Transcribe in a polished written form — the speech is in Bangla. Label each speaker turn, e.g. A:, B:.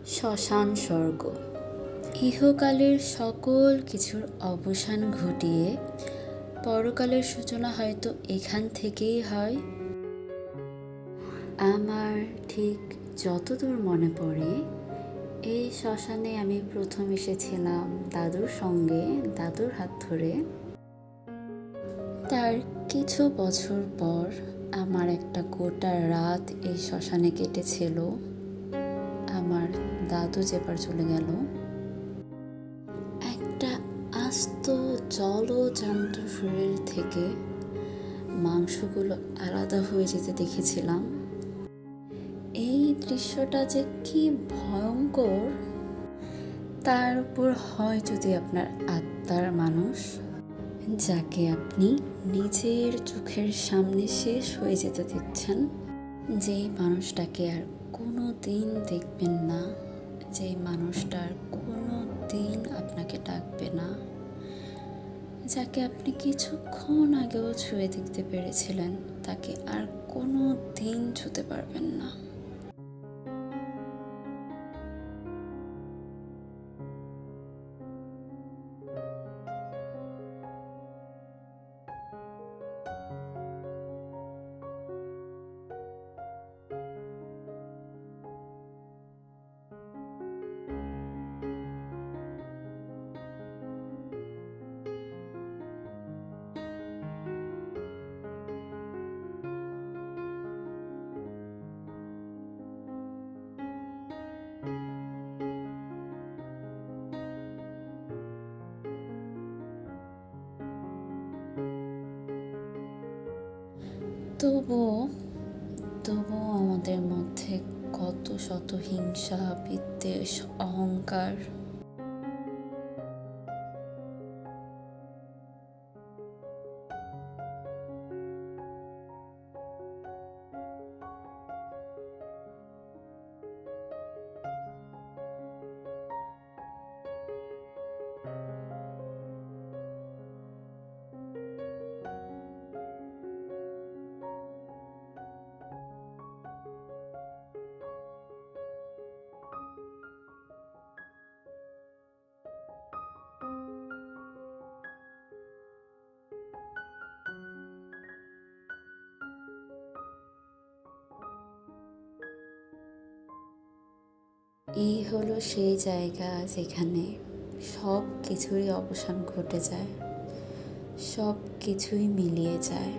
A: শ্মশান স্বর্গ। ইহকালের সকল কিছুর অবসান ঘটিয়ে পরকালের সূচনা হয়তো এখান থেকেই হয়। আমার ঠিক যতদূর মনে পড়ে, এই শ্মশানে আমি প্রথম এসেছিলাম দাদুর সঙ্গে, দাদুর হাত ধরে। তার কিছু বছর পর আমার একটা গোটা রাত এই শ্মশানে কেটেছিল। আমার দাদু যেবার চলে গেল, একটা আস্ত জলজান্ত শরীর থেকে মাংসগুলো আলাদা হয়ে যেতে দেখেছিলাম। এই দৃশ্যটা যে কি ভয়ঙ্কর, তার উপর হয় যদি আপনার আত্মার মানুষ, যাকে আপনি নিজের চোখের সামনে শেষ হয়ে যেতে দেখছেন, যেই মানুষটাকে আর কোনো দিন দেখবেন না, যেই মানুষটার কোনো দিন আপনাকে ডাকবে না, যাকে আপনি কিছুক্ষণ আগেও ছুঁয়ে দেখতে পেরেছিলেন, তাকে আর কোনো দিন ছুঁতে পারবেন না। তবুও আমাদের মধ্যে কত শত হিংসা, বিদ্বেষ, অহংকার। এই হলো সেই জায়গা যেখানে সব কিছুরই অবসান ঘটে যায়, সব কিছুই মিলিয়ে যায়।